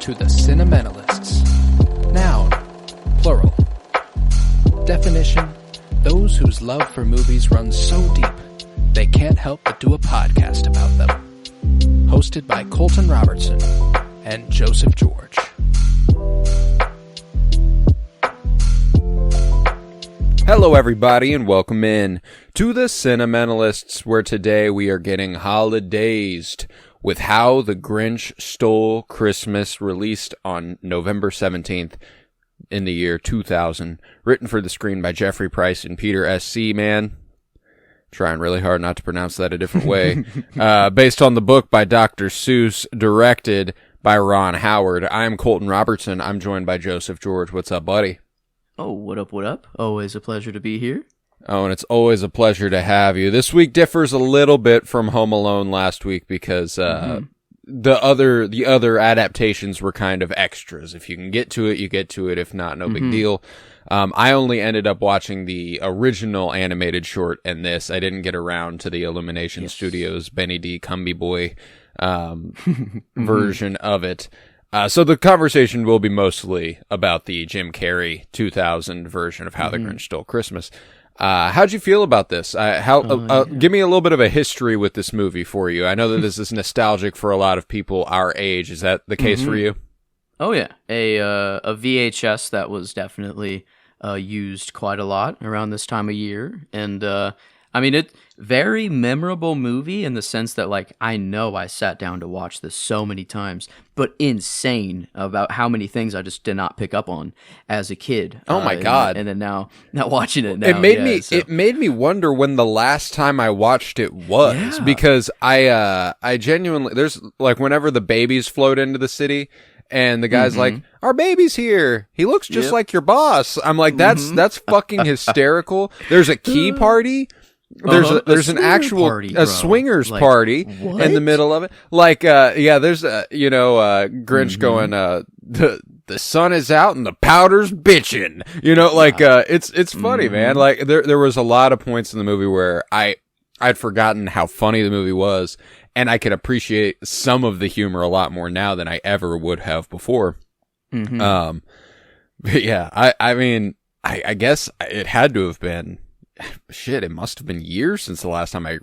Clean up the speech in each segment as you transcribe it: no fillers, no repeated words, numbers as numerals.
to the Cinementalists. Noun, plural. Definition, those whose love for movies runs so deep, they can't help but do a podcast about them. Hosted by Colton Robertson and Joseph George. Hello everybody and welcome in to the Cinementalists, where today we are getting holidazed with How the Grinch Stole Christmas, released on November 17th in the year 2000. Written for the screen by Jeffrey Price and Peter S. Seaman. Trying really hard not to pronounce that a different way. Based on the book by Dr. Seuss, directed by Ron Howard. I'm Colton Robertson. I'm joined by Joseph George. What's up, buddy? Oh, what up, what up? Always a pleasure to be here. Oh, and it's always a pleasure to have you. This week differs a little bit from Home Alone last week because the other adaptations were kind of extras. If you can get to it, you get to it. If not, no big deal. I only ended up watching the original animated short and this. I didn't get around to the Illumination Studios Benny D. Cumby Boy version of it. So the conversation will be mostly about the Jim Carrey 2000 version of How the Grinch Stole Christmas. How'd you feel about this? Give me a little bit of a history with this movie for you. I know that this is nostalgic for a lot of people our age. Is that the case for you? Oh yeah, a VHS that was definitely used quite a lot around this time of year, and I mean, it very memorable movie in the sense that, like, I know I sat down to watch this so many times, but insane about how many things I just did not pick up on as a kid. Oh my God. And then now watching it now. It made me wonder when the last time I watched it was, because I genuinely, there's like, whenever the babies float into the city and the guy's like, our baby's here. He looks just like your boss. I'm like, that's fucking hysterical. There's a key party. There's an actual party, swingers party in the middle of it. Like, there's Grinch going, the sun is out and the powder's bitching. It's funny, man. Like, there was a lot of points in the movie where I'd forgotten how funny the movie was, and I could appreciate some of the humor a lot more now than I ever would have before. But yeah, I mean, I guess it had to have been. Shit, it must have been years since the last time I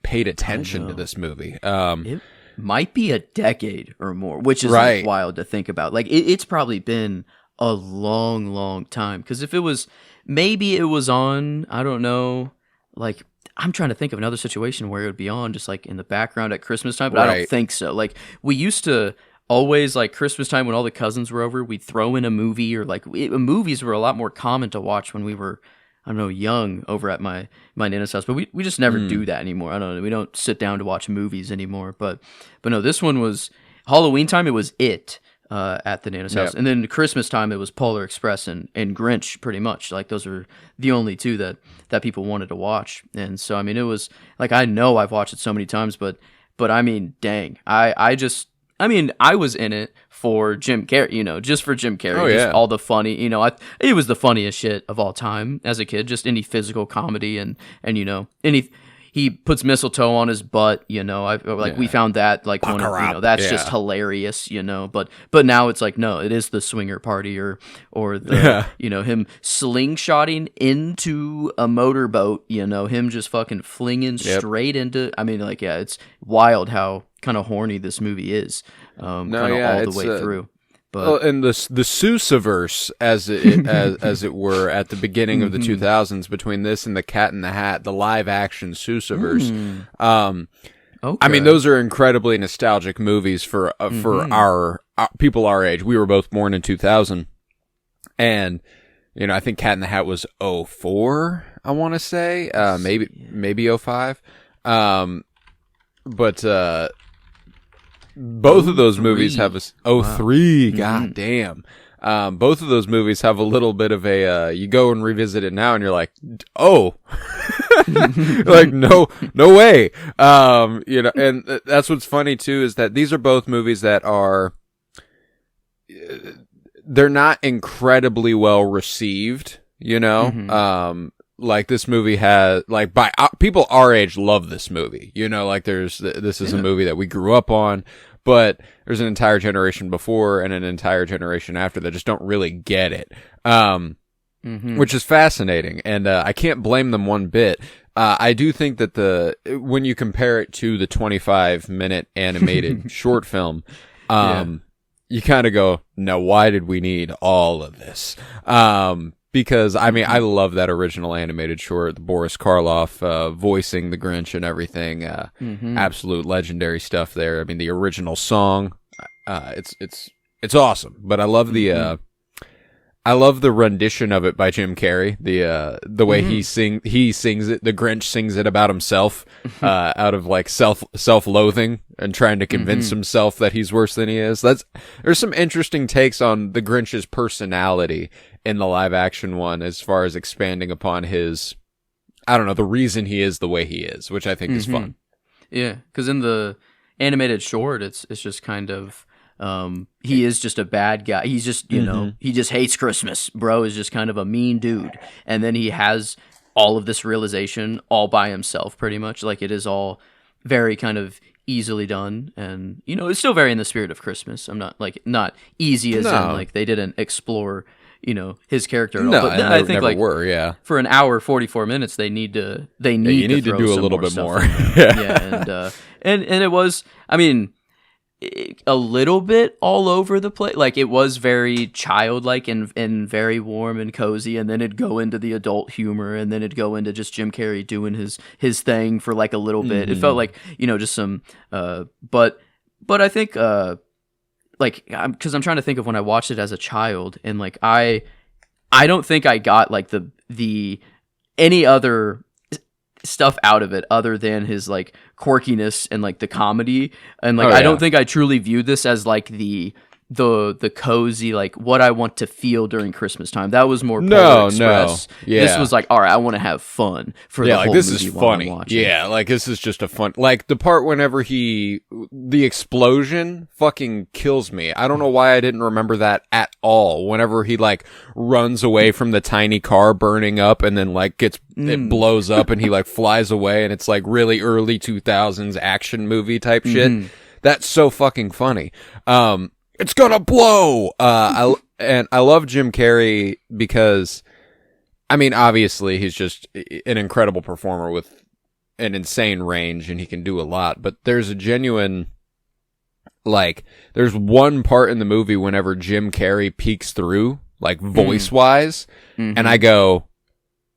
paid attention to this movie. It might be a decade or more, which is like, wild to think about. Like, it's probably been a long, long time. Because if it was, maybe it was on, I don't know, like, I'm trying to think of another situation where it would be on just like in the background at Christmas time, but I don't think so. Like, we used to always, like, Christmas time when all the cousins were over, we'd throw in a movie, or like movies were a lot more common to watch when we were, I don't know, young over at my Nana's house, but we just never do that anymore. I don't know. We don't sit down to watch movies anymore. But no, this one was Halloween time. It was at the Nana's house, and then Christmas time it was Polar Express and Grinch. Pretty much, like, those are the only two that people wanted to watch. And so, I mean, it was like, I know I've watched it so many times, but I mean, dang, I was in it for Jim Carrey, just for Jim Carrey. Just all the funny, it was the funniest shit of all time as a kid, just any physical comedy and he puts mistletoe on his butt, we found that, like, that's just hilarious, but now it's like, no, it is the swinger party or the, him slingshotting into a motorboat, him just fucking flinging straight into, I mean, like, it's wild how kind of horny this movie is, all the way through. But and the Seussiverse, as it were, at the beginning of the 2000s, between this and the Cat in the Hat, the live action Seussiverse. I mean, those are incredibly nostalgic movies for our people our age. We were both born in 2000, and I think Cat in the Hat was 2004. I want to say maybe 2005. But both of those movies have a 2003. God damn. Both of those movies have a little bit of a you go and revisit it now and you're like, oh, like, no way. And that's what's funny too, is that these are both movies that are, they're not incredibly well received, like, this movie has, like, by people our age love this movie, this is a movie that we grew up on, but there's an entire generation before and an entire generation after that just don't really get it. Which is fascinating, and I can't blame them one bit. I do think that when you compare it to the 25-minute animated short film, you kind of go, no, why did we need all of this? Because, I mean, I love that original animated short, Boris Karloff voicing the Grinch and everything. Absolute legendary stuff there. I mean, the original song, it's awesome. But I love I love the rendition of it by Jim Carrey. The way he sings it. The Grinch sings it about himself, out of like self-loathing and trying to convince himself that he's worse than he is. There's some interesting takes on the Grinch's personality in the live action one, as far as expanding upon his, I don't know, the reason he is the way he is, which I think is fun. Yeah, because in the animated short, it's just kind of. He is just a bad guy. He's just, you know, he just hates Christmas. Bro is just kind of a mean dude. And then he has all of this realization all by himself, pretty much. Like, it is all very kind of easily done. And, you know, it's still very in the spirit of Christmas. I'm not easy as in, like, they didn't explore, you know, his character at all. No, but I think, like, for an hour, 44 minutes, they need to do a little bit more. And it was, I mean, a little bit all over the place. Like, it was very childlike and very warm and cozy, and then it'd go into the adult humor, and then it'd go into just Jim Carrey doing his thing for like a little bit. It felt like, you know, just some but I think like, because I'm trying to think of when I watched it as a child, and like I don't think I got like the any other stuff out of it other than his like quirkiness and like the comedy, and like I don't think I truly viewed this as like the cozy, like what I want to feel during Christmas time. That was more Polar Express. This was like, all right, I want to have fun for the whole like, this movie is while funny. I'm watching. Yeah, like this is just a fun, like the part whenever the explosion fucking kills me. I don't know why I didn't remember that at all. Whenever he like runs away from the tiny car burning up, and then like it blows up, and he like flies away, and it's like really early 2000s action movie type shit. That's so fucking funny. It's gonna blow! I love Jim Carrey because, I mean, obviously he's just an incredible performer with an insane range, and he can do a lot, but there's a genuine, like, there's one part in the movie whenever Jim Carrey peeks through, like, voice-wise, and I go,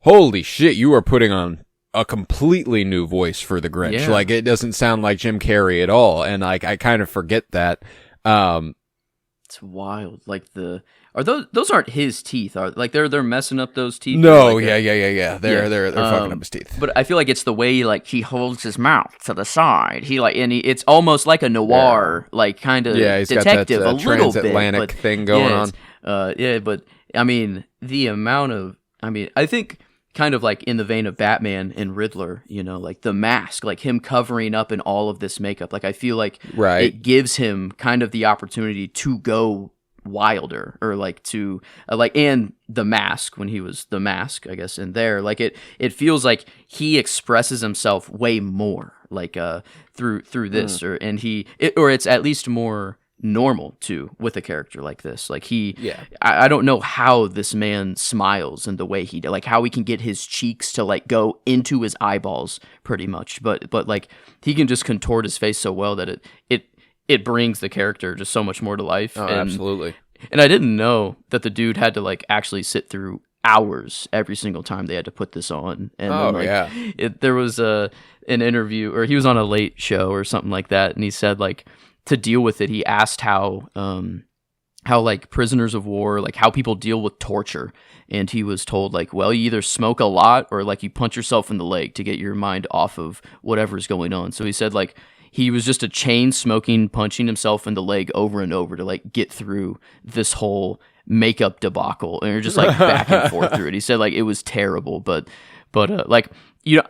holy shit, you are putting on a completely new voice for the Grinch. Yeah. Like, it doesn't sound like Jim Carrey at all, and like, I kind of forget that. It's wild. Like those aren't his teeth, are like they're messing up those teeth? No, like yeah. They're fucking up his teeth. But I feel like it's the way like he holds his mouth to the side. He like, and it's almost like a noir, like kind of detective, he's got that, a little transatlantic bit, thing going on. But I mean, the amount of, I mean, I think kind of like in the vein of Batman and Riddler, you know, like the mask, like him covering up in all of this makeup. Like I feel like it gives him kind of the opportunity to go wilder, or like to and the mask, when he was the mask, I guess, in there, like it feels like he expresses himself way more like through this, or it's at least more normal too with a character like this. Like I don't know how this man smiles in the way he does, like how he can get his cheeks to like go into his eyeballs pretty much, but like he can just contort his face so well that it brings the character just so much more to life. Absolutely. And I didn't know that the dude had to like actually sit through hours every single time they had to put this on. And there was an interview, or he was on a late show or something like that, and he said like, to deal with it, he asked how like prisoners of war, like how people deal with torture, and he was told like, well, you either smoke a lot or like you punch yourself in the leg to get your mind off of whatever's going on. So he said like he was just a chain smoking, punching himself in the leg over and over to like get through this whole makeup debacle, and you're just like back and forth through it. He said like it was terrible, but like, you know,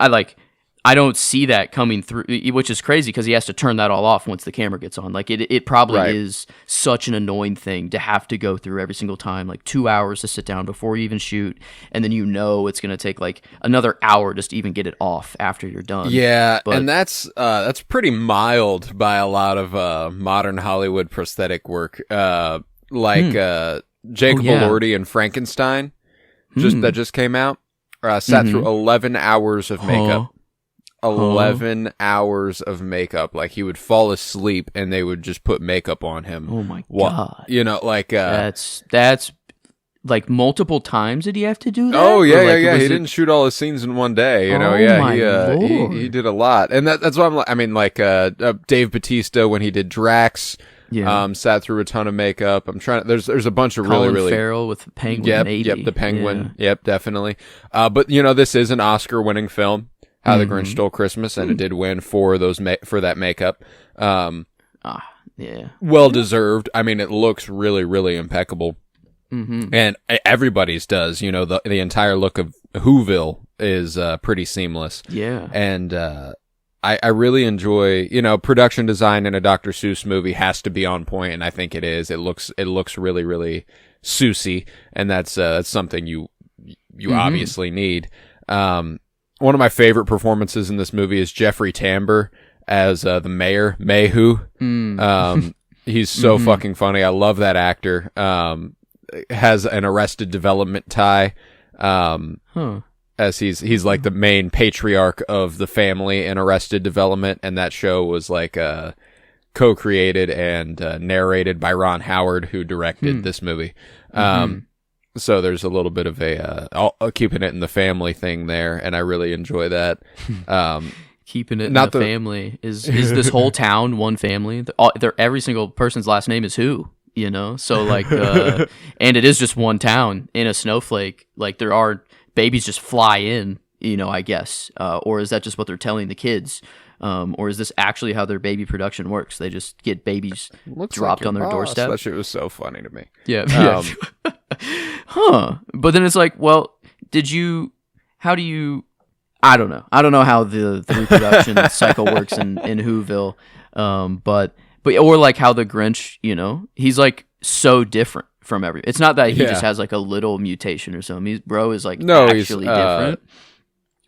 I don't see that coming through, which is crazy because he has to turn that all off once the camera gets on. Like it probably is such an annoying thing to have to go through every single time, like 2 hours to sit down before you even shoot, and then it's going to take like another hour just to even get it off after you're done. Yeah, and that's pretty mild by a lot of modern Hollywood prosthetic work, Jake Elordi and Frankenstein, that just came out. Sat through 11 hours of makeup. 11 hours of makeup. Like, he would fall asleep and they would just put makeup on him. Oh my God. You know, like that's like multiple times did he have to do that? Oh yeah. He didn't shoot all his scenes in one day, you know. He did a lot. And that's why Dave Bautista, when he did Drax, sat through a ton of makeup. I'm trying to, there's a bunch of Colin really Farrell with the Penguin. Yep, the Penguin. Yeah. Yep, definitely. But you know, this is an Oscar-winning film, How the Grinch Stole Christmas, and it did win for that makeup. Well deserved. I mean, it looks really, really impeccable, and everybody's does. You know, the entire look of Whoville is pretty seamless. Yeah, and I really enjoy, you know, production design in a Dr. Seuss movie has to be on point, and I think it is. It looks really, really Seussy, and that's something you obviously need. One of my favorite performances in this movie is Jeffrey Tambor as the mayor, Mayhew. He's so fucking funny. I love that actor. Has an Arrested Development tie. As he's like the main patriarch of the family in Arrested Development, and that show was like co-created and narrated by Ron Howard, who directed this movie. So there's a little bit of a keeping it in the family thing there, and I really enjoy that. Keeping it in the family is this whole town one family? Every single person's last name is Who, you know? So like, and it is just one town in a snowflake. Like there are babies just fly in, you know, I guess. Or is that just what they're telling the kids? Or is this actually how their baby production works? They just get babies dropped on their doorstep. That shit was so funny to me. Yeah. But then it's like, well, I don't know. I don't know how the reproduction cycle works in Whoville. But or like how the Grinch, you know, he's like so different from it's not that he just has like a little mutation or something. Bro is like actually different.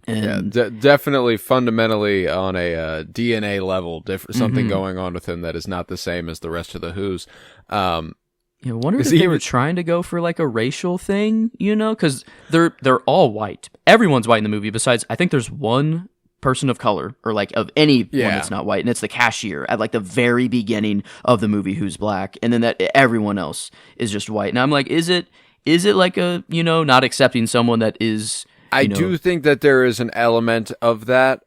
And definitely fundamentally on a DNA level, something going on with him that is not the same as the rest of the Who's. I wonder if they were trying to go for like a racial thing, you know, because they're all white. Everyone's white in the movie. Besides, I think there's one person of color, or like of anyone that's not white, and it's the cashier at like the very beginning of the movie who's black, and then that everyone else is just white. And I'm like, is it like a, you know, not accepting someone that is? I do think that there is an element of that,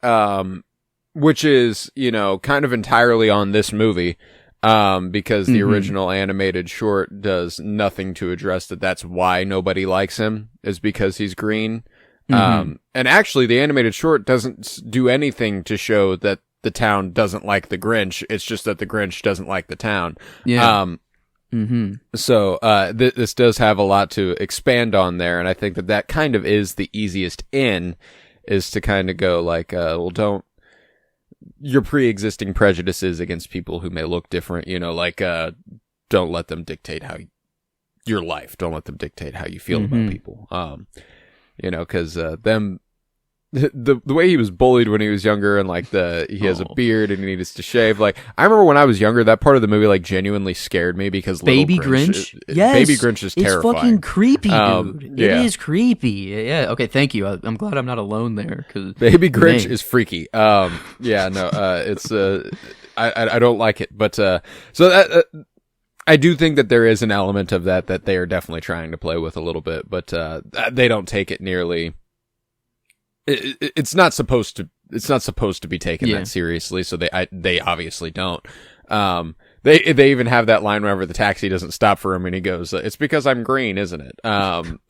which is, you know, kind of entirely on this movie. Because the original animated short does nothing to address that's why nobody likes him, is because he's green. And actually the animated short doesn't do anything to show that the town doesn't like the Grinch. It's just that the Grinch doesn't like the town. Yeah. So, this does have a lot to expand on there. And I think that kind of is the easiest is to kind of go like, well, your pre-existing prejudices against people who may look different, you know, like, don't let them dictate your life. Don't let them dictate how you feel about people. You know, cause, the way he was bullied when he was younger, and like he has a beard and he needs to shave. Like, I remember when I was younger, that part of the movie like genuinely scared me because Baby Grinch, yes, Baby Grinch is terrifying. It's fucking creepy, dude. It is creepy. Yeah. Okay. Thank you. I'm glad I'm not alone there. Cause Baby Grinch is freaky. It's I don't like it, but so that. I do think that there is an element of that they are definitely trying to play with a little bit, but they don't take it nearly. It's not supposed to be taken that seriously, so they obviously don't. They even have that line whenever the taxi doesn't stop for him, and he goes, "It's because I'm green, isn't it?"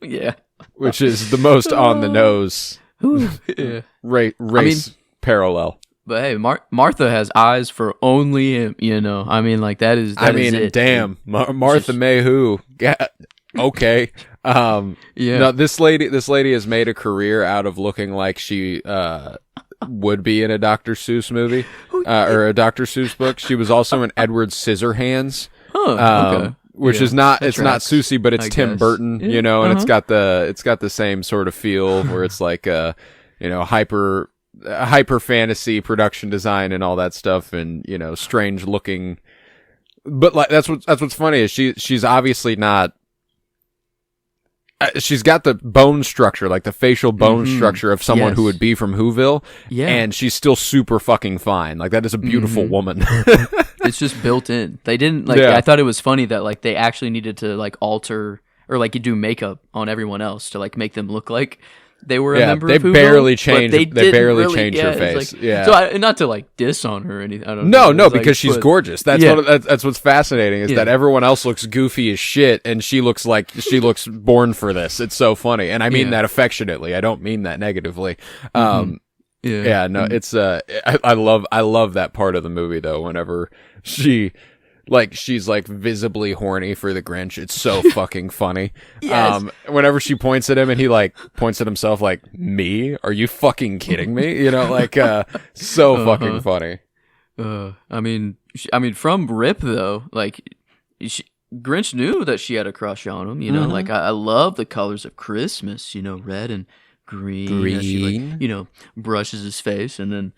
Yeah, which is the most on the nose race parallel. But hey, Martha has eyes for only him. You know, I mean, like that is. Damn, Martha Mayhew. Yeah, okay. No, this lady has made a career out of looking like she would be in a Dr. Seuss movie or a Dr. Seuss book. She was also in Edward Scissorhands. Okay. Which is not, it's not Seussy, but it's Tim Burton, Yeah. and it's got the same sort of feel where it's like hyper fantasy production design and all that stuff, and strange looking. But like that's what's funny is she's obviously not. She's got the bone structure, like the facial bone structure of someone who would be from Whoville, and she's still super fucking fine. Like that is a beautiful woman. It's just built in. They didn't I thought it was funny that like they actually needed to like alter or like do makeup on everyone else to like make them look like they were a member of Whoville. They barely changed her face. Like, so not to like diss on her or anything. I don't know. No, because she's gorgeous. That's that's what's fascinating is that everyone else looks goofy as shit, and she looks like she looks born for this. It's so funny, and I mean that affectionately. I don't mean that negatively. It's I love that part of the movie though. Whenever she's like visibly horny for the Grinch. It's so fucking funny. Yes. Whenever she points at him and he like points at himself like, me? Are you fucking kidding me? So fucking funny. I mean, from Rip though, like Grinch knew that she had a crush on him. Like I love the colors of Christmas. Red and green. As she like, brushes his face, and then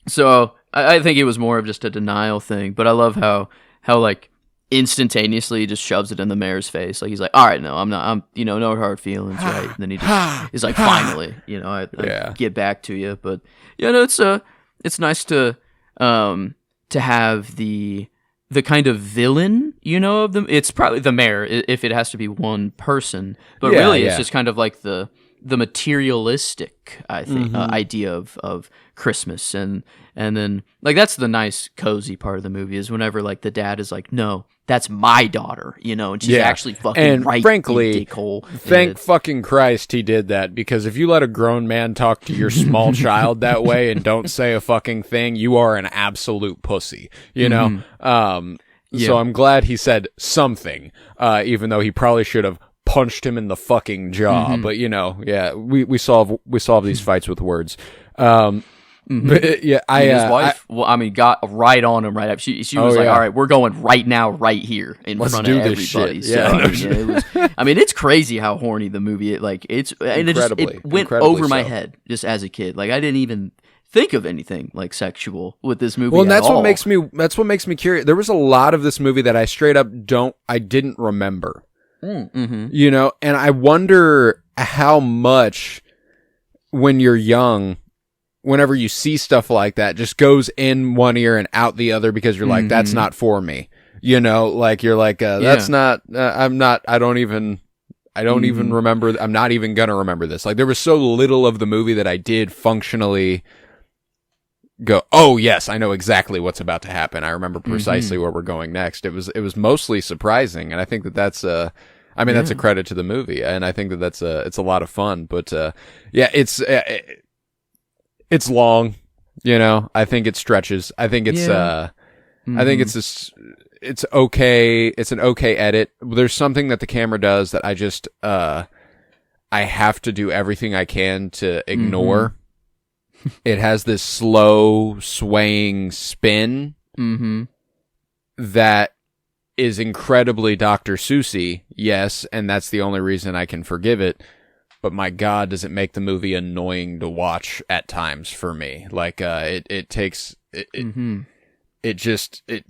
so. I think it was more of just a denial thing, but I love how like instantaneously he just shoves it in the mayor's face. Like he's like, all right, no, I'm not, no hard feelings, right? And then he just is like, finally, I get back to you. But it's nice to have the kind of villain, of them. It's probably the mayor if it has to be one person, but really it's just kind of like the materialistic, I think, idea of Christmas, and then like that's the nice cozy part of the movie is whenever like the dad is like, no, that's my daughter, and she's actually fucking and right. Frankly, thank fucking Christ he did that, because if you let a grown man talk to your small child that way and don't say a fucking thing, you are an absolute pussy, So I'm glad he said something, even though he probably should have punched him in the fucking jaw. But we solve these fights with words. But his wife, got right on him right up. She was like, all right, we're going right now, right here in front of everybody. It was. It's crazy how horny the movie. It went over my head just as a kid. Like I didn't even think of anything like sexual with this movie. Well, and that's what makes me curious. There was a lot of this movie that I straight up didn't remember. And I wonder how much when you're young, whenever you see stuff like that, just goes in one ear and out the other because you're like, that's not for me. Like you're like, that's not, I don't even remember. I'm not even going to remember this. Like there was so little of the movie that I did functionally go, oh yes, I know exactly what's about to happen. I remember precisely where we're going next. It was mostly surprising. And I think that's that's a credit to the movie. And I think it's a lot of fun, but, it's long, I think it stretches. I think it's, I think it's okay. It's an okay edit. There's something that the camera does that I just, I have to do everything I can to ignore. It has this slow swaying spin that is incredibly Dr. Seussy. Yes. And that's the only reason I can forgive it. But my God, does it make the movie annoying to watch at times for me? Like, it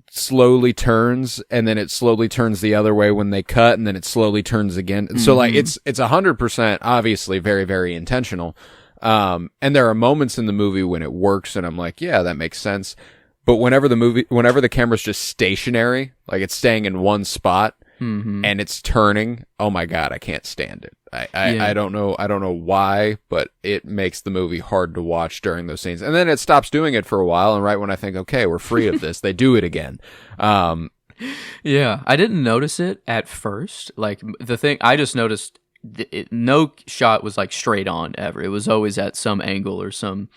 slowly turns, and then it slowly turns the other way when they cut, and then it slowly turns again. So like, it's 100% obviously very, very intentional. And there are moments in the movie when it works, and I'm like, yeah, that makes sense. But whenever the camera's just stationary, like it's staying in one spot, and it's turning, oh my God, I can't stand it. I don't know why, but it makes the movie hard to watch during those scenes. And then it stops doing it for a while, and right when I think, okay, we're free of this, they do it again. I didn't notice it at first. Like the thing, I just noticed no shot was like straight on ever. It was always at some angle or some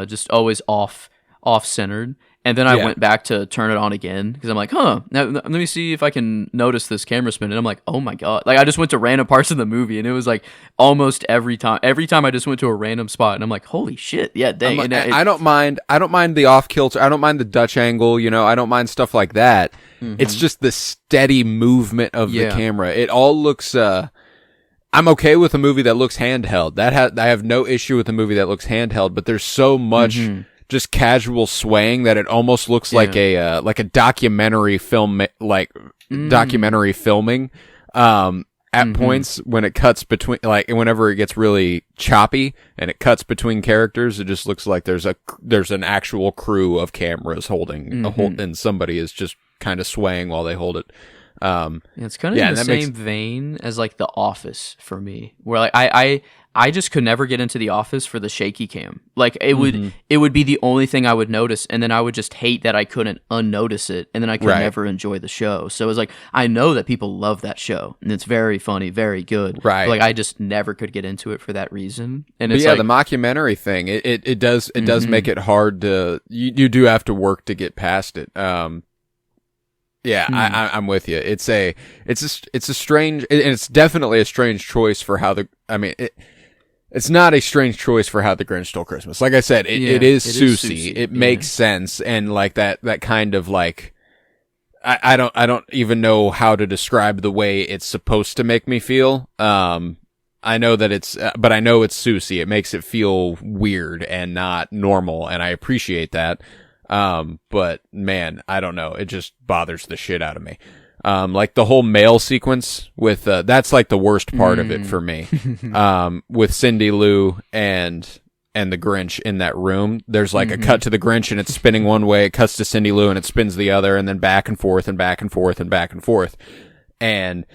just always off-centered. And then I went back to turn it on again because I'm like, now let me see if I can notice this camera spin. And I'm like, oh my God. Like I just went to random parts of the movie and it was like almost every time I just went to a random spot and I'm like, holy shit. Yeah, dang. I don't mind the off kilter. I don't mind the Dutch angle, I don't mind stuff like that. Mm-hmm. It's just the steady movement of the camera. It all looks, I'm okay with a movie that looks handheld. I have no issue with a movie that looks handheld, but there's so much just casual swaying that it almost looks like a documentary film, documentary filming. At points when it cuts between, like whenever it gets really choppy and it cuts between characters, it just looks like there's an actual crew of cameras holding and somebody is just kind of swaying while they hold it. It's kind of in the same vein as like The Office for me, where like I just could never get into The Office for the shaky cam. Like it would be the only thing I would notice, and then I would just hate that I couldn't unnotice it, and then I could never enjoy the show. So it was like I know that people love that show, and it's very funny, very good. Right. But like I just never could get into it for that reason. And it's the mockumentary thing, it does make it hard to you do have to work to get past it. I'm with you. It's a strange, and it's definitely a strange choice for how it's not a strange choice for How the Grinch Stole Christmas. Like I said, it is Susie. It makes sense, and like that kind of like, I don't even know how to describe the way it's supposed to make me feel. I know that but I know it's Susie. It makes it feel weird and not normal, and I appreciate that. But man, I don't know. It just bothers the shit out of me. Like the whole mail sequence with, that's like the worst part of it for me. With Cindy Lou and the Grinch in that room, there's like a cut to the Grinch and it's spinning one way, it cuts to Cindy Lou and it spins the other, and then back and forth and back and forth and back and forth. And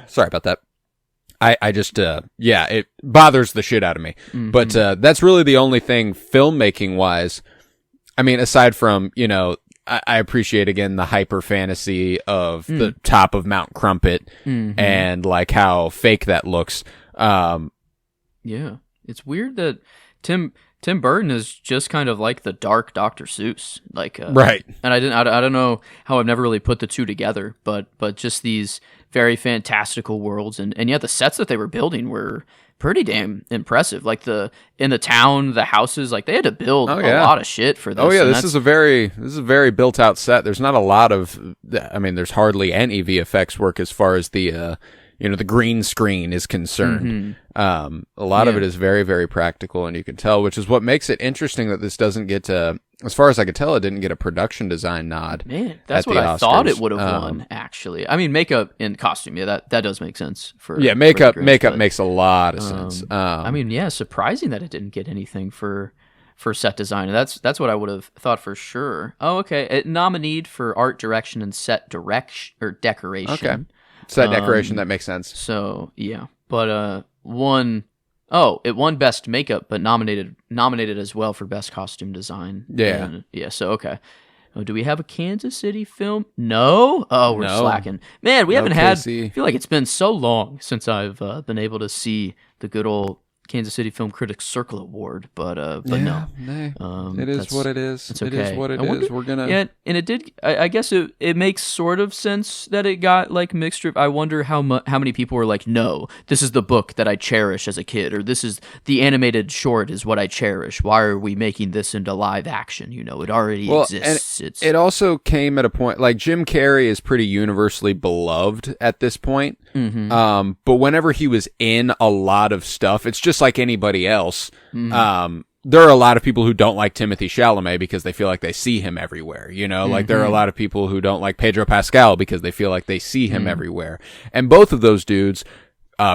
sorry about that. I just, it bothers the shit out of me. But, that's really the only thing filmmaking wise. I mean, aside from, I appreciate again the hyper fantasy of the top of Mount Crumpet and like how fake that looks. It's weird that Tim Burton is just kind of like the dark Dr. Seuss, like right. And I don't know how I've never really put the two together, but just these very fantastical worlds, and yet the sets that they were building were pretty damn impressive. Like in the town, the houses, like they had to build a lot of shit for this. Oh yeah, this is a very built out set. There's not a lot of, there's hardly any VFX work as far as the the green screen is concerned. A lot of it is very, very practical, and you can tell, which is what makes it interesting that this doesn't get to, as far as I could tell, it didn't get a production design nod. Man, that's what I thought it would have won, actually. I mean, makeup and costume, that does make sense. Makeup makes a lot of sense. Surprising that it didn't get anything for set design. That's what I would have thought for sure. Oh, okay. It nominated for art direction and set decoration. Okay. Set decoration, that makes sense. So, yeah. But it won Best Makeup, but nominated as well for Best Costume Design. Yeah. So, okay. Oh, do we have a Kansas City film? No? Oh, we're slacking. Man, we haven't had... I feel like it's been so long since I've been able to see the good old Kansas City Film Critics Circle Award, but no. It is what it is. It's okay. It is what it is. We're gonna... Yeah, and it did... I guess it makes sort of sense that it got, like, mixed... I wonder how many people were like, no, this is the book that I cherish as a kid, or this is... The animated short is what I cherish. Why are we making this into live action? It already exists. It also came at a point... Like, Jim Carrey is pretty universally beloved at this point. But whenever he was in a lot of stuff, it's just like anybody else. There are a lot of people who don't like Timothée Chalamet because they feel like they see him everywhere. Like there are a lot of people who don't like Pedro Pascal because they feel like they see him everywhere. And both of those dudes,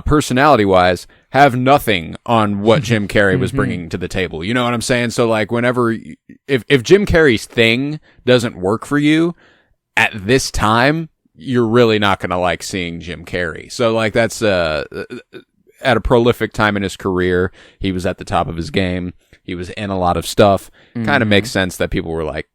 personality wise, have nothing on what Jim Carrey was bringing to the table. You know what I'm saying? So like whenever, if Jim Carrey's thing doesn't work for you at this time, you're really not going to like seeing Jim Carrey. So like that's, at a prolific time in his career, he was at the top of his game. He was in a lot of stuff. Kind of makes sense that people were like,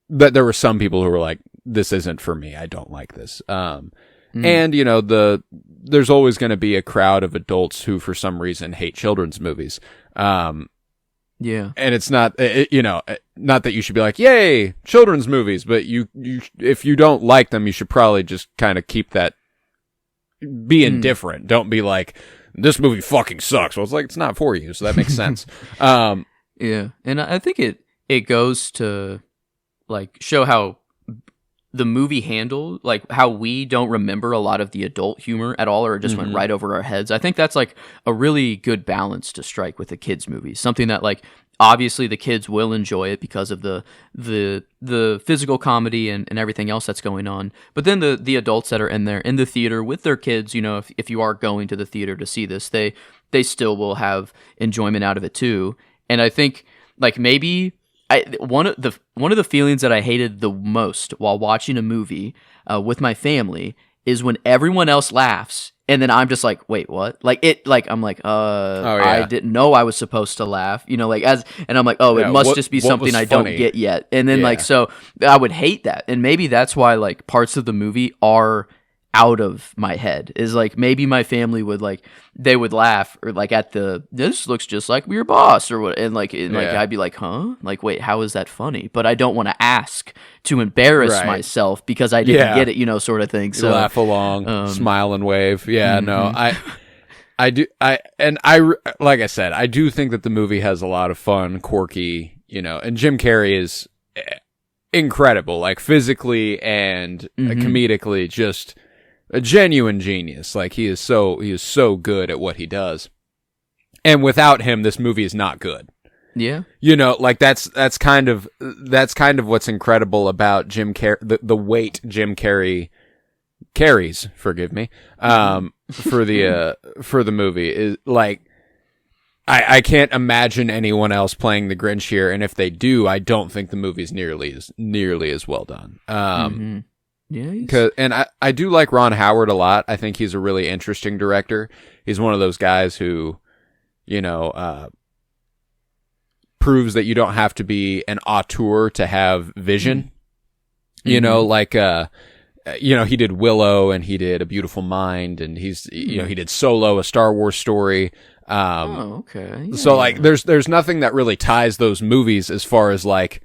that there were some people who were like, this isn't for me. I don't like this. And there's always going to be a crowd of adults who for some reason hate children's movies. Yeah. And it's not, not that you should be like, yay, children's movies, but you if you don't like them, you should probably just kind of keep that, be indifferent. Don't be like, this movie fucking sucks. Well, it's like, it's not for you, so that makes sense. Yeah. And I think it goes to, like, show how the movie handled, like, how we don't remember a lot of the adult humor at all, or it just went right over our heads. I think that's, like, a really good balance to strike with a kids movie. Something that, like, obviously the kids will enjoy it because of the physical comedy and everything else that's going on. But then the adults that are in there in the theater with their kids, if you are going to the theater to see this, they still will have enjoyment out of it too. And I think, like, maybe one of the feelings that I hated the most while watching a movie with my family is when everyone else laughs and then I'm just like, wait, what? I'm like, I didn't know I was supposed to laugh, and I'm like, it must just be something I don't get yet. And then so I would hate that. And maybe that's why, like, parts of the movie are out of my head, is like, maybe my family would, like, they would laugh or like at this looks just like your boss or what, and I'd be like, huh, like, wait, how is that funny? But I don't want to ask to embarrass myself because I didn't get it, sort of thing. So you laugh along, smile and wave. No, I do. Like I said, I do think that the movie has a lot of fun, quirky, and Jim Carrey is incredible, like, physically and comedically, just a genuine genius. Like, he is so good at what he does. And without him, this movie is not good. Yeah. Like, that's kind of what's incredible about Jim Carrey, the weight Jim Carrey carries, forgive me, for the movie is, like, I can't imagine anyone else playing the Grinch here, and if they do, I don't think the movie's nearly as well done. Yeah, and I do like Ron Howard a lot. I think he's a really interesting director. He's one of those guys who, proves that you don't have to be an auteur to have vision. He did Willow and he did A Beautiful Mind, and he did Solo, a Star Wars story. Okay. Yeah. So, like, there's nothing that really ties those movies as far as, like,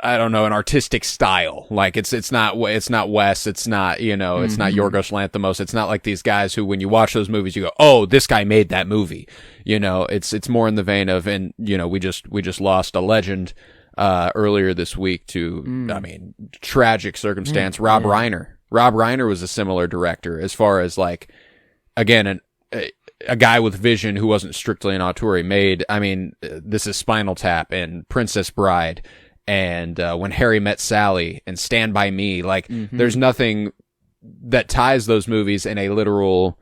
I don't know, an artistic style. Like, it's not Wes, it's not it's not Yorgos Lanthimos. It's not like these guys who, when you watch those movies, you go, oh, this guy made that movie. It's more in the vein of, and we just lost a legend earlier this week to, tragic circumstance. Rob Reiner. Rob Reiner was a similar director as far as, like, again, a guy with vision who wasn't strictly an auteur. He made, this is Spinal Tap and Princess Bride and When Harry Met Sally and Stand By Me. Like, there's nothing that ties those movies in a literal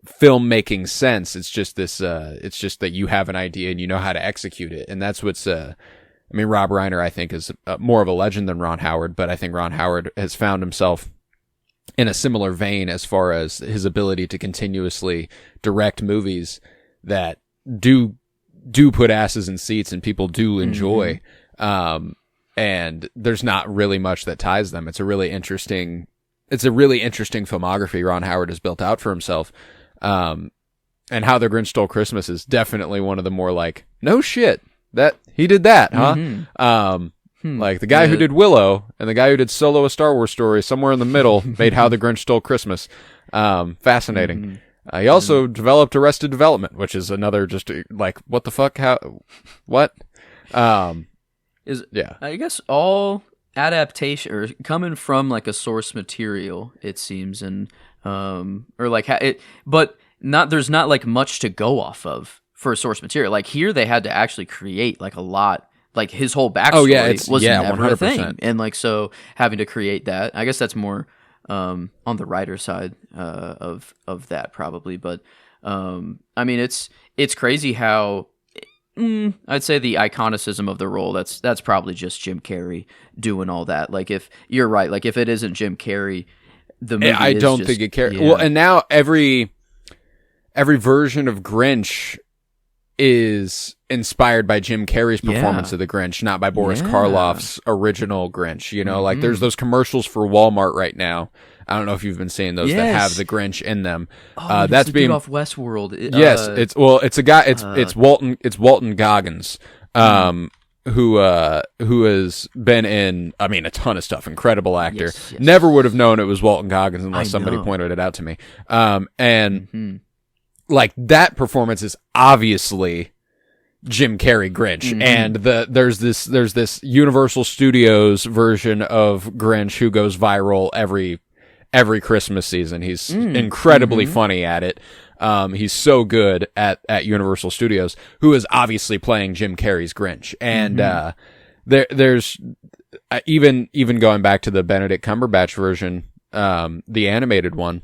filmmaking sense. It's just this, it's just that you have an idea and you know how to execute it. And that's what's, Rob Reiner, I think, is more of a legend than Ron Howard, but I think Ron Howard has found himself in a similar vein as far as his ability to continuously direct movies that do put asses in seats and people do enjoy. And there's not really much that ties them. It's a really interesting filmography Ron Howard has built out for himself. And How the Grinch Stole Christmas is definitely one of the more, like, no shit that he did that, huh? Like, the guy who did Willow and the guy who did Solo, a Star Wars story, somewhere in the middle made How the Grinch Stole Christmas. Fascinating. He also developed Arrested Development, which is another just, like, what the fuck? How? What? I guess all adaptation or coming from, like, a source material, it seems, and but there's not, like, much to go off of for source material. Like, here they had to actually create, like, a lot. Like, his whole backstory was never 100%. A thing, and, like, so having to create that, I guess that's more on the writer side of that probably. But it's crazy how I'd say the iconicism of the role, that's probably just Jim Carrey doing all that. Like, if you're right, like, if it isn't Jim Carrey, the movie I don't think it carries. Well, and now every version of Grinch is inspired by Jim Carrey's performance of the Grinch, not by Boris Karloff's original Grinch. Like, there's those commercials for Walmart right now. I don't know if you've been seeing those that have the Grinch in them. Oh, that's the being dude off Westworld. It's a guy. It's Walton Goggins. Who has been in, I mean, a ton of stuff. Incredible actor. Yes. Never would have known it was Walton Goggins unless somebody pointed it out to me. Like that performance is obviously Jim Carrey Grinch, and there's this Universal Studios version of Grinch who goes viral every Christmas season. He's incredibly funny at it. He's so good at Universal Studios, who is obviously playing Jim Carrey's Grinch. And there's even going back to the Benedict Cumberbatch version, the animated one,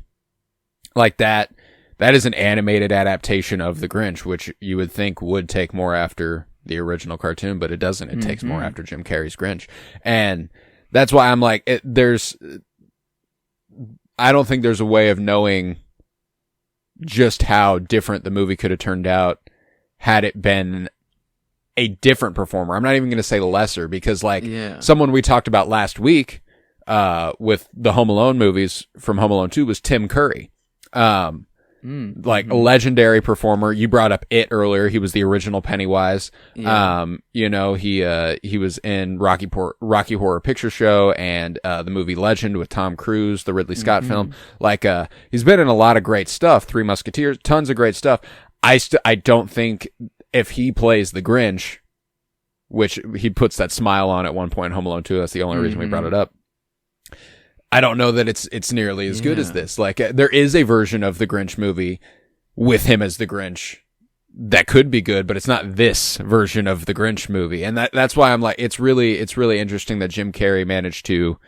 like that is an animated adaptation of the Grinch, which you would think would take more after the original cartoon, but it doesn't. It takes more after Jim Carrey's Grinch. And that's why I'm like, I don't think there's a way of knowing just how different the movie could have turned out had it been a different performer. I'm not even going to say lesser, because someone we talked about last week with the Home Alone movies from Home Alone 2 was Tim Curry. A legendary performer. You brought up It earlier. He was the original Pennywise. Yeah. He was in Rocky Horror Picture Show and the movie Legend with Tom Cruise, the Ridley Scott film. He's been in a lot of great stuff. Three Musketeers, tons of great stuff. I don't think if he plays the Grinch, which he puts that smile on at one point in Home Alone 2, that's the only reason we brought it up. I don't know that it's nearly as good as this. There is a version of the Grinch movie with him as the Grinch that could be good, but it's not this version of the Grinch movie. And that's why I'm like, it's really interesting that Jim Carrey managed to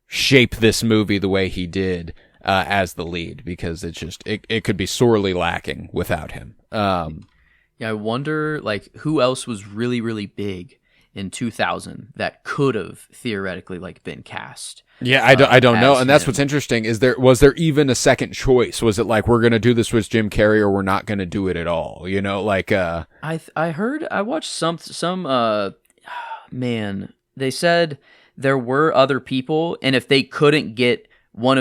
shape this movie the way he did as the lead, because it could be sorely lacking without him. I wonder who else was really, really big in 2000 that could have theoretically been cast. Yeah, I don't know, and that's what's interesting. Was there even a second choice? Was it we're going to do this with Jim Carrey, or we're not going to do it at all? I watched some man, they said there were other people, and if they couldn't get one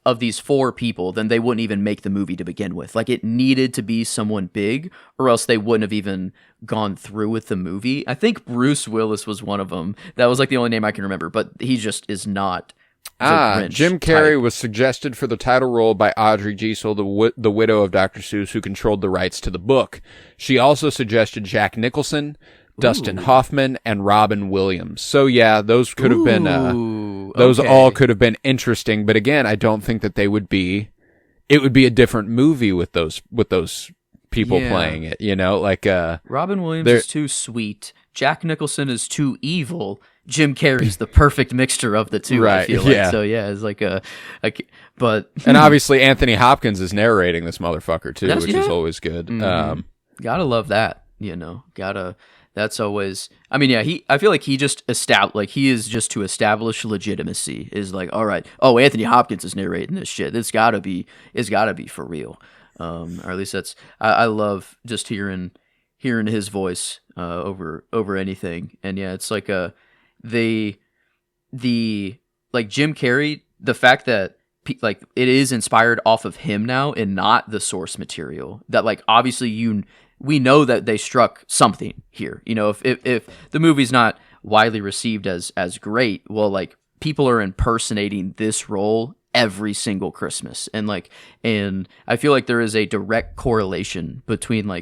of these four people, then they wouldn't even make the movie to begin with. It needed to be someone big, or else they wouldn't have even gone through with the movie. I think Bruce Willis was one of them. That was the only name I can remember, but he just is not. Jim Carrey was suggested for the title role by Audrey Giesel, the widow of Dr. Seuss, who controlled the rights to the book. She also suggested Jack Nicholson, Dustin Hoffman, and Robin Williams. So yeah, those could have been all could have been interesting, but again, I don't think that it would be a different movie with those people playing it, Robin Williams is too sweet, Jack Nicholson is too evil, Jim Carrey's the perfect mixture of the two, right? I feel like. So yeah, it's but and obviously Anthony Hopkins is narrating this motherfucker too, which is always good. Gotta love that, That's always. I mean, yeah. I feel like he just he is just to establish legitimacy. Is all right. Oh, Anthony Hopkins is narrating this shit. It's gotta be for real. Or at least that's. I love just hearing his voice over anything. And yeah, it's the Jim Carrey. The fact that it is inspired off of him now and not the source material. That obviously we know that they struck something here. If the movie's not widely received as great, well, people are impersonating this role every single Christmas, and I feel like there is a direct correlation between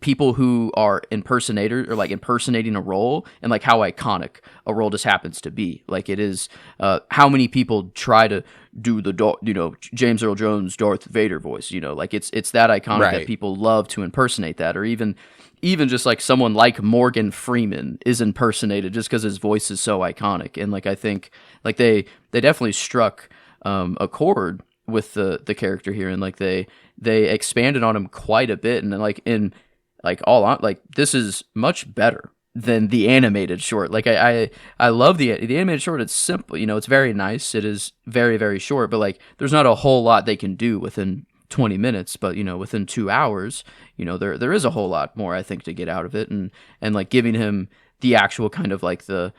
people who are impersonating a role and how iconic a role just happens to be. It is how many people try to do the James Earl Jones Darth Vader voice. It's that iconic that people love to impersonate that, or even just someone like Morgan Freeman is impersonated just because his voice is so iconic. And I think they definitely struck a chord with the character here, and they expanded on him quite a bit, and this is much better than the animated short. I love the animated short. It's simple, it's very nice. It is very, very short, but there's not a whole lot they can do within 20 minutes, but within 2 hours, there is a whole lot more, I think, to get out of it, and giving him the actual kind of the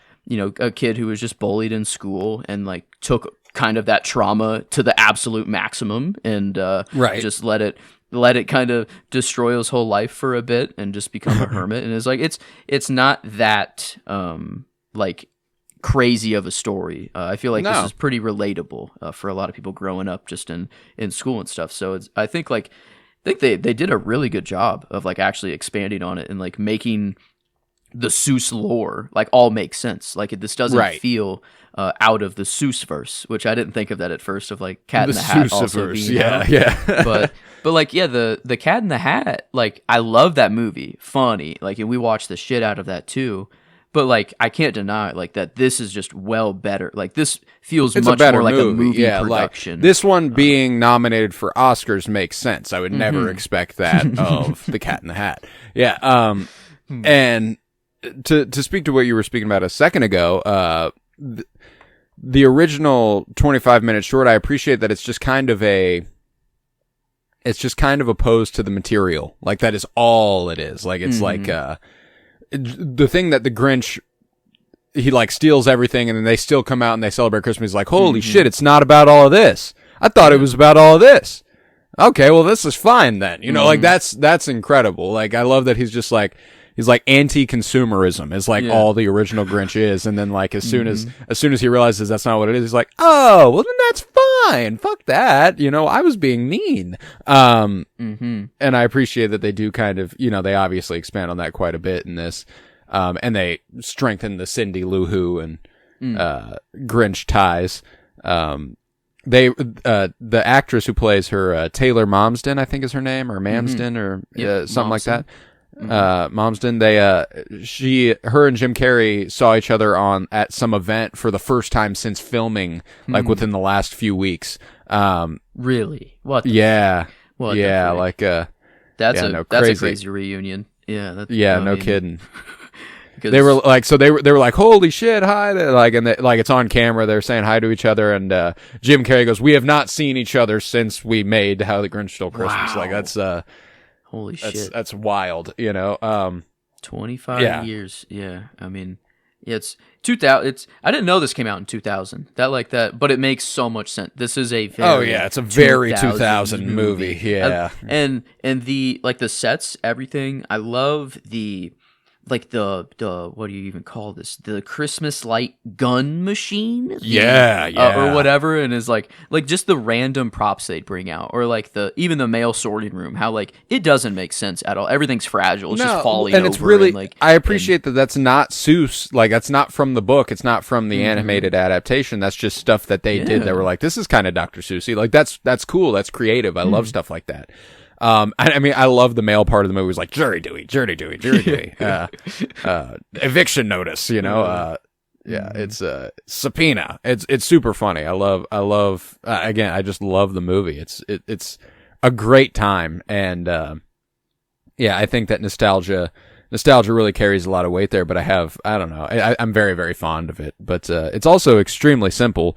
a kid who was just bullied in school and took kind of that trauma to the absolute maximum and just let it kind of destroy his whole life for a bit and just become a hermit. And it's like it's not that like crazy of a story. I feel like this is pretty relatable for a lot of people growing up just in school and stuff. So I think they did a really good job of like actually expanding on it and like making the Seuss lore like all make sense. Like this doesn't feel out of the Seuss verse, which I didn't think of that at first, of like Cat in the Hat also being out. But like the Cat in the Hat, like I love that movie, funny, like, and we watched the shit out of that too. But like I can't deny like that this is just well better. Like this feels much more like a movie production. Like, this one being nominated for Oscars makes sense. I would never expect that of the Cat in the Hat. Yeah. And to speak to what you were speaking about a second ago, the original 25-minute short, I appreciate that it's just kind of opposed to the material. Like that is all it is. Like it's like the thing that the Grinch, he like steals everything and then they still come out and they celebrate Christmas. He's like, holy shit, it's not about all of this. I thought it was about all of this. Okay, well this is fine then. You know, like that's incredible. Like I love that he's just like, he's like anti-consumerism is like all the original Grinch is. And then like as soon as he realizes that's not what it is, he's like, oh, well then that's fine. Fuck that. You know, I was being mean. And I appreciate that they do kind of, you know, they obviously expand on that quite a bit in this. And they strengthen the Cindy Lou Who and Grinch ties. The actress who plays her, Taylor Momsen, I think is her name, or Mamsden, or something like that. Momsden, her and Jim Carrey saw each other at some event for the first time since filming, like within the last few weeks. Really? What? What? Yeah, like that's a crazy reunion. Yeah, no kidding. They were like, they were like, holy shit, hi, like, and like it's on camera. They're saying hi to each other, and Jim Carrey goes, "We have not seen each other since we made How the Grinch Stole Christmas." Wow. Like that's holy shit, that's wild, you know. 25 years, yeah. I mean, it's 2000. I didn't know this came out in 2000. But it makes so much sense. This is a very it's a very 2000 movie. Yeah, and the like the sets, everything. I love the. Like the what do you even call this? The Christmas light gun machine? Or whatever, and is like just the random props they'd bring out, or like even the mail sorting room, how like it doesn't make sense at all. Everything's fragile. It's just falling over. And it's really, I appreciate that that's not Seuss, like that's not from the book, it's not from the animated adaptation, that's just stuff that they did that were like, this is kind of Dr. Seussy. Like that's cool, that's creative. I love stuff like that. I mean, I love the male part of the movie. It was like jury duty, eviction notice. You know, it's subpoena. It's super funny. I love. Again, I just love the movie. It's a great time, and I think that nostalgia really carries a lot of weight there. But I don't know. I'm very, very fond of it. But it's also extremely simple.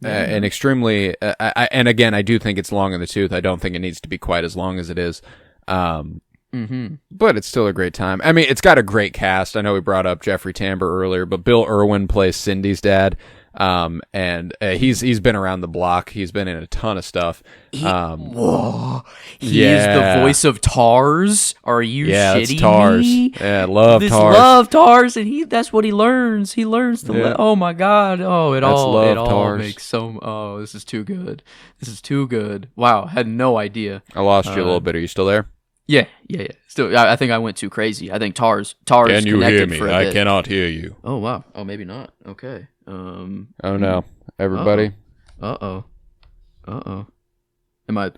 And extremely, and again, I do think it's long in the tooth. I don't think it needs to be quite as long as it is. But it's still a great time. I mean, it's got a great cast. I know we brought up Jeffrey Tambor earlier, but Bill Irwin plays Cindy's dad. And he's been around the block. He's been in a ton of stuff. He is the voice of Tars. Are you shitting Tars. me? Yeah, love Tars, and that's what he learns. He learns to oh my god. Oh, it all makes so. Oh, this is too good. This is too good. Wow, had no idea. I lost you a little bit. Are you still there? Yeah. Still, I think I went too crazy. I think Tars. Can you hear me? I cannot hear you. Oh wow. Oh, maybe not. Okay. Oh no, everybody. Uh oh. Am I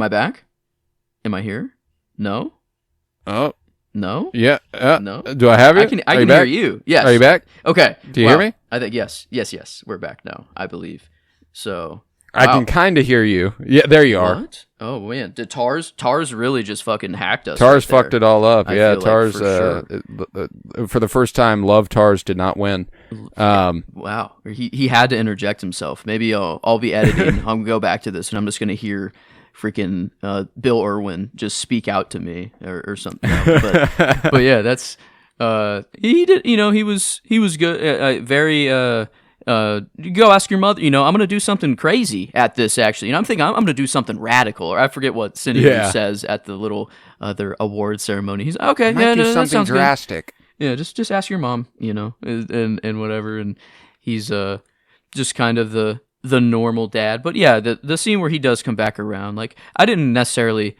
back? Am I here? No. Oh. No. Yeah. No. Do I have you? I can hear you. Yes. Are you back? Okay. Do you hear me? I think yes. We're back now, I believe. So I can kind of hear you. Yeah, there you are. What? Oh man, did Tars really just fucking hacked us? Tars fucked it all up. Yeah, Tars. For the first time, Love Tars did not win. Wow, he had to interject himself. Maybe I'll be editing. I'm gonna go back to this, and I'm just gonna hear freaking Bill Irwin just speak out to me or something. But yeah, that's he did. You know, he was good. Very you go ask your mother, I'm going to do something crazy at this, actually. I'm thinking I'm going to do something radical, or I forget what Cindy says at the little their award ceremony. He's okay, do that something sounds drastic. Good. Yeah, just ask your mom, and whatever. And he's just kind of the normal dad. But yeah, the scene where he does come back around, like, I didn't necessarily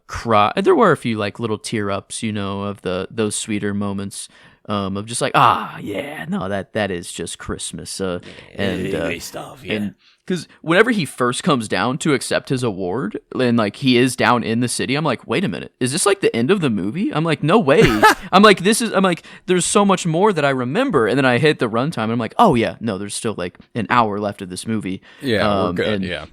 cry. There were a few like little tear ups, of those sweeter moments. Of just like, that is just Christmas, stuff, and because whenever he first comes down to accept his award, and like he is down in the city, I'm like, wait a minute, is this like the end of the movie? I'm like, no way. I'm like, there's so much more that I remember, and then I hit the runtime, and I'm like, oh yeah, no, there's still like an hour left of this movie. Yeah, we're good. Yeah.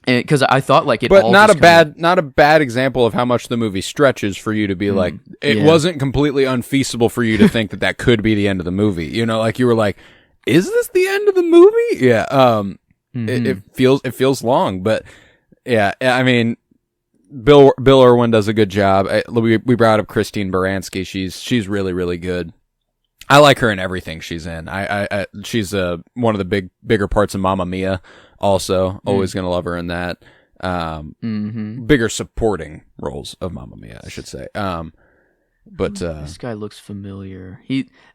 Because I thought like it, but not a bad example of how much the movie stretches for you to be like, it wasn't completely unfeasible for you to think that could be the end of the movie. Like you were like, is this the end of the movie? Yeah. It feels long, but yeah. I mean, Bill Irwin does a good job. We brought up Christine Baranski. She's really, really good. I like her in everything she's in. She's one of the bigger parts of Mamma Mia. Also, always gonna love her in that. Bigger supporting roles of Mamma Mia, I should say. But this guy looks familiar.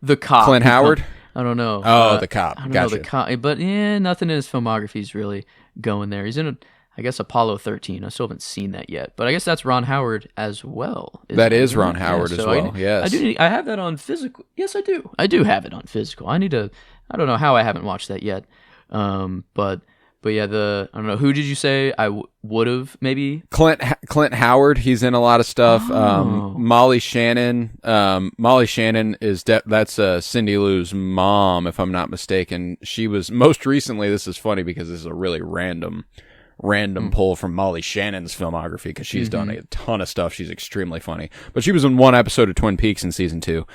The cop, Clint Howard. I don't know. Oh, the cop. I don't Gotcha. know the cop, but nothing in his filmography is really going there. He's in I guess Apollo 13. I still haven't seen that yet, but I guess that's Ron Howard as well. That is Ron Howard as well. Yes, I have that on physical. Yes, I do. I do have it on physical. I don't know how I haven't watched that yet. But yeah, I don't know. Who did you say I would have maybe? Clint Howard. He's in a lot of stuff. Oh. Molly Shannon. Molly Shannon is that's Cindy Lou's mom, if I'm not mistaken. She was most recently. This is funny because this is a really random pull from Molly Shannon's filmography because she's done a ton of stuff. She's extremely funny, but she was in one episode of Twin Peaks in season 2.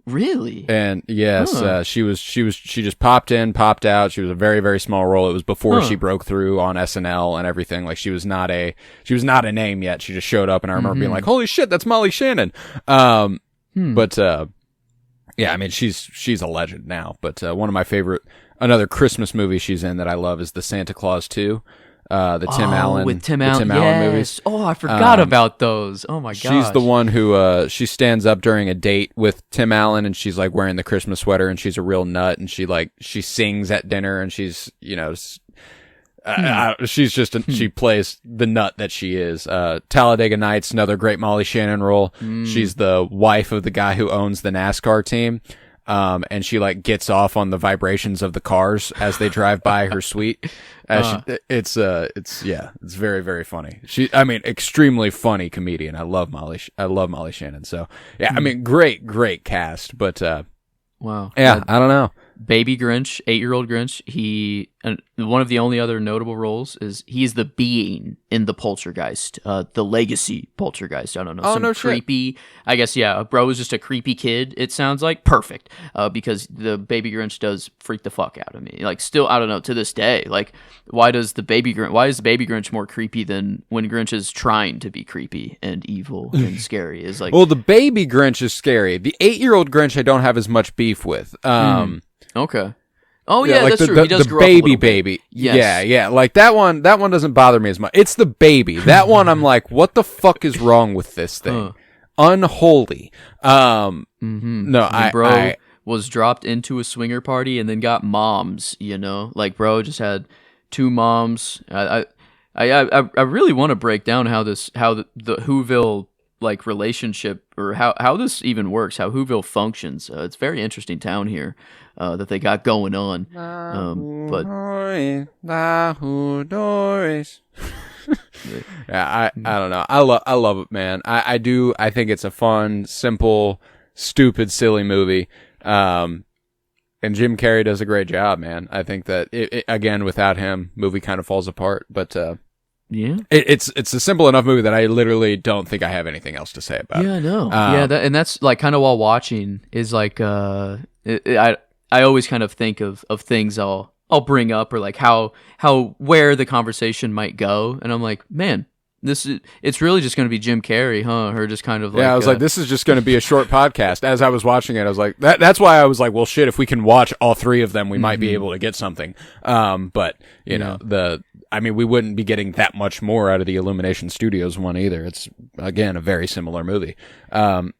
Really? And yes, she just popped in, popped out. She was a very, very small role. It was before she broke through on SNL and everything. Like she was not a name yet. She just showed up, and I remember being like, "Holy shit, that's Molly Shannon." But yeah, I mean, she's a legend now. But one of my favorite, another Christmas movie she's in that I love is the Santa Claus 2. The Tim Allen movies. Oh, I forgot about those. Oh my gosh. She's the one who she stands up during a date with Tim Allen, and she's like wearing the Christmas sweater, and she's a real nut, and she sings at dinner, and she's she's just she plays the nut that she is. Talladega Nights, another great Molly Shannon role. She's the wife of the guy who owns the NASCAR team. And she like gets off on the vibrations of the cars as they drive by her suite. It's very, very funny. Extremely funny comedian. I love Molly Shannon. So yeah, I mean, great cast, but, wow. Yeah, I don't know. Baby Grinch, 8-year-old Grinch. One of the only other notable roles is he's the being in the Poltergeist, the legacy Poltergeist. I don't know. Some creepy, shit. I guess, yeah, bro is just a creepy kid, it sounds like. Perfect. Because the Baby Grinch does freak the fuck out of me. Like, still, I don't know, to this day. Like, why is the Baby Grinch more creepy than when Grinch is trying to be creepy and evil and scary? Is like, well, the Baby Grinch is scary. The 8-year-old Grinch I don't have as much beef with. Okay. Oh yeah, like that's true. He does grow up a little baby. Bit. Yes. Yeah. Like that one doesn't bother me as much. It's the baby. That one I'm like, what the fuck is wrong with this thing? Unholy. No, I was dropped into a swinger party and then got moms, Like bro just had 2 moms. I really want to break down how the Whoville like relationship or how this even works, how Whoville functions. It's a very interesting town here that they got going on. But yeah, I don't know. I love it, man. I do. I think it's a fun, simple, stupid, silly movie. And Jim Carrey does a great job, man. I think that it again, without him, movie kind of falls apart. But yeah, it's a simple enough movie that I literally don't think I have anything else to say about. Yeah, I know. And that's like kind of while watching is like I always kind of think of things I'll bring up or like how where the conversation might go, and I'm like, man, it's really just going to be Jim Carrey, huh? Her just kind of like, I was like, this is just going to be a short podcast. As I was watching it, I was like, that's why I was like, well, shit, if we can watch all three of them, we might be able to get something. But you know, we wouldn't be getting that much more out of the Illumination Studios one either. It's again a very similar movie. I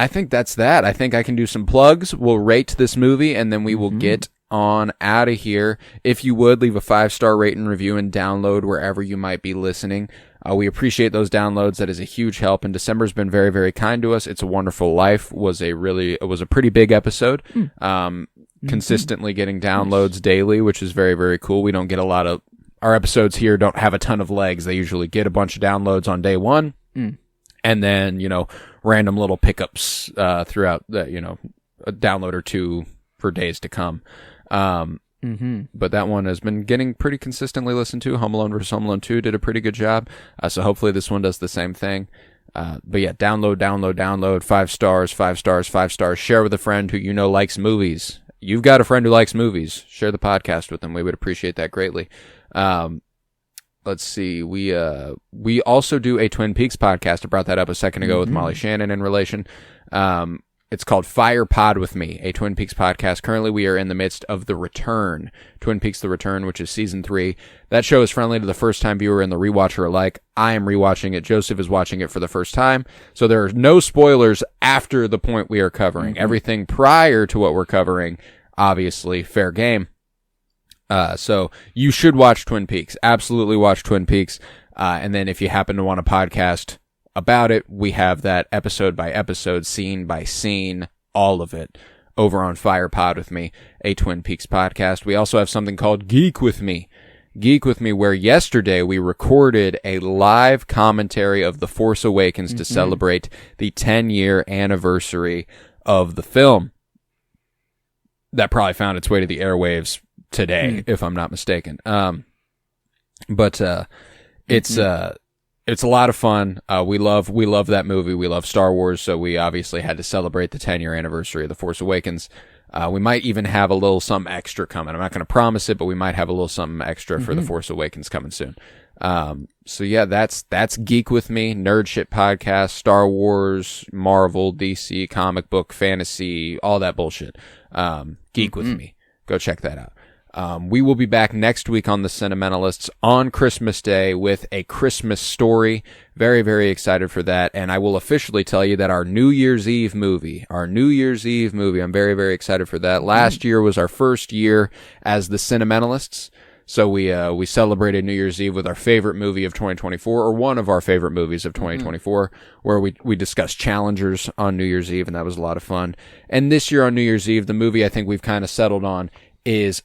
think that's that. I think I can do some plugs. We'll rate this movie and then we will get on out of here. If you would leave a 5-star rate and review and download wherever you might be listening. We appreciate those downloads. That is a huge help. And December's been very, very kind to us. It's a Wonderful Life was a pretty big episode. Consistently getting downloads daily, which is very, very cool. We don't get a lot of our episodes here don't have a ton of legs. They usually get a bunch of downloads on day one. And then, random little pickups throughout the, a download or two for days to come. But that one has been getting pretty consistently listened to. Home Alone vs. Home Alone 2 did a pretty good job. So hopefully this one does the same thing. But yeah, download, 5 stars, 5 stars, 5 stars. Share with a friend who likes movies. You've got a friend who likes movies. Share the podcast with them. We would appreciate that greatly. Let's see. We also do a Twin Peaks podcast. I brought that up a second ago with Molly Shannon in relation. It's called Fire Pod with Me, a Twin Peaks podcast. Currently, we are in the midst of The Return, Twin Peaks The Return, which is season 3. That show is friendly to the first-time viewer and the rewatcher alike. I am rewatching it. Joseph is watching it for the first time. So there are no spoilers after the point we are covering. Everything prior to what we're covering, obviously, fair game. So you should watch Twin Peaks. Absolutely watch Twin Peaks. And then if you happen to want a podcast about it, we have that episode by episode, scene by scene, all of it over on Fire Pod with Me, a Twin Peaks podcast. We also have something called Geek with Me, where yesterday we recorded a live commentary of The Force Awakens to celebrate the 10-year anniversary of the film. That probably found its way to the airwaves today, if I'm not mistaken. It's a lot of fun. We love that movie. We love Star Wars, so we obviously had to celebrate the 10-year anniversary of The Force Awakens. We might even have a little something extra coming. I'm not going to promise it, but we might have a little something extra for The Force Awakens coming soon. So yeah, that's Geek with Me, nerd shit podcast, Star Wars, Marvel, DC, comic book, fantasy, all that bullshit. Geek with Me. Go check that out. We will be back next week on The Sentimentalists on Christmas Day with a Christmas story. Very, very excited for that. And I will officially tell you that our New Year's Eve movie, I'm very, very excited for that. Last year was our first year as The Sentimentalists. So we celebrated New Year's Eve with our favorite movie of 2024, or one of our favorite movies of 2024, where we discussed challengers on New Year's Eve, and that was a lot of fun. And this year on New Year's Eve, the movie I think we've kind of settled on is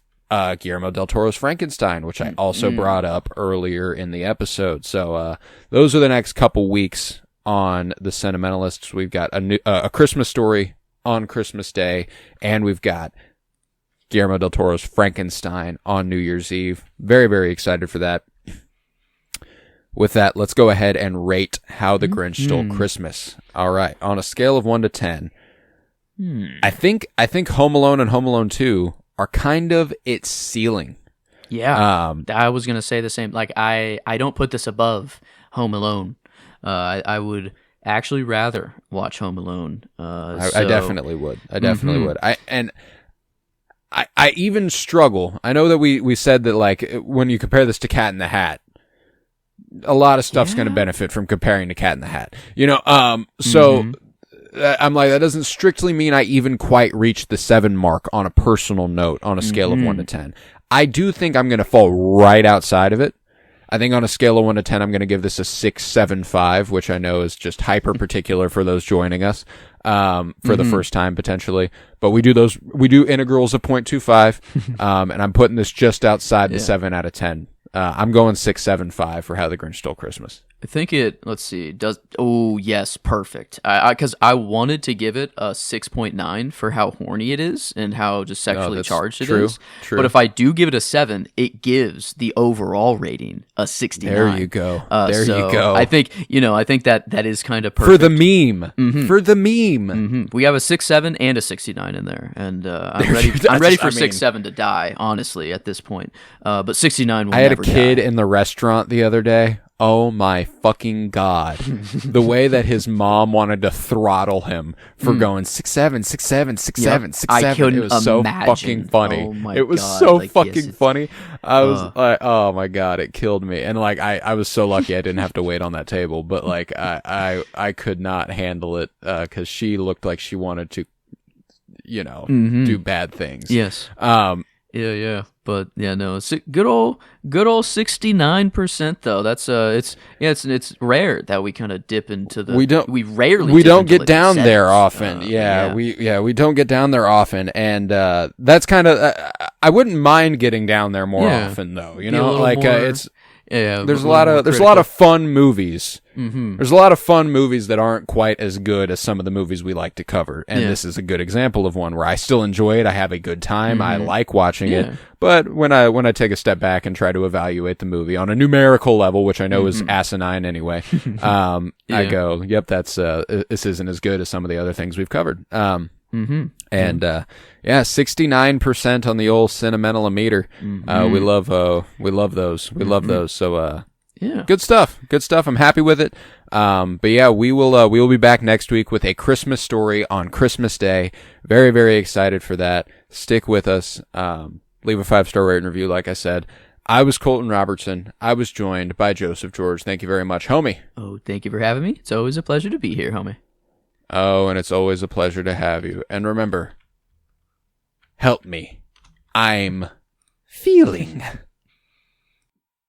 Guillermo del Toro's Frankenstein, which I also brought up earlier in the episode. So those are the next couple weeks on The Sentimentalists. We've got a Christmas story on Christmas Day, and we've got Guillermo del Toro's Frankenstein on New Year's Eve. Very, very excited for that. With that, let's go ahead and rate How the Grinch Stole Christmas. All right, on a scale of 1 to 10, I think Home Alone and Home Alone 2 are kind of its ceiling. Yeah, I was going to say the same. Like, I don't put this above Home Alone. I would actually rather watch Home Alone. I definitely would. I even struggle. I know that we said that, like, when you compare this to Cat in the Hat, a lot of stuff's going to benefit from comparing to Cat in the Hat. So I'm like, that doesn't strictly mean I even quite reached the 7 mark on a personal note on a scale of 1 to 10. I do think I'm going to fall right outside of it. I think on a scale of 1 to 10, I'm going to give this a 6.75, which I know is just hyper particular for those joining us for the first time potentially. But we do integrals of 0.25, and I'm putting this just outside the 7 out of 10. I'm going 6.75 for How the Grinch Stole Christmas. I think it. Let's see. Does oh yes, perfect. Because I wanted to give it a 6.9 for how horny it is and how just sexually charged it is. True. But if I do give it a 7, it gives the overall rating a 69. There you go. You go. I think that is kind of perfect for the meme. Mm-hmm. For the meme, we have a 6.7 and a 69 in there, and I'm ready. I'm ready for 6.7 to die. Honestly, at this point, but 69 will. I had a never kid die. in the restaurant the other day. Oh my fucking God. The way that his mom wanted to throttle him for going 6'7", 6'7", 6'7", 6'7". I couldn't It was so imagine. fucking funny. Oh my it was God. so Like, fucking yes, funny. I was like, oh my God, it killed me. And like, I was so lucky I didn't have to wait on that table, but like, I could not handle it, cause she looked like she wanted to, do bad things. Yes. Yeah. But yeah, no, it's good old 69% though. That's it's rare that we kind of dip into the. We don't get down there often. We don't get down there often, and that's kind of I wouldn't mind getting down there more often though. It's. Yeah, there's a lot of fun movies. Mm-hmm. There's a lot of fun movies that aren't quite as good as some of the movies we like to cover, and this is a good example of one where I still enjoy it. I have a good time. I like watching it, but when I take a step back and try to evaluate the movie on a numerical level, which I know is asinine anyway, I go, "Yep, that's this isn't as good as some of the other things we've covered." And 69% on the old sentimental-o-meter. We love those. We love those. So good stuff. I'm happy with it. But yeah, we will be back next week with a Christmas story on Christmas Day. Very, very excited for that. Stick with us. Leave a 5-star rating review, like I said. I was Colton Robertson. I was joined by Joseph George. Thank you very much, homie. Oh, thank you for having me. It's always a pleasure to be here, homie. Oh, and it's always a pleasure to have you. And remember, help me. I'm feeling.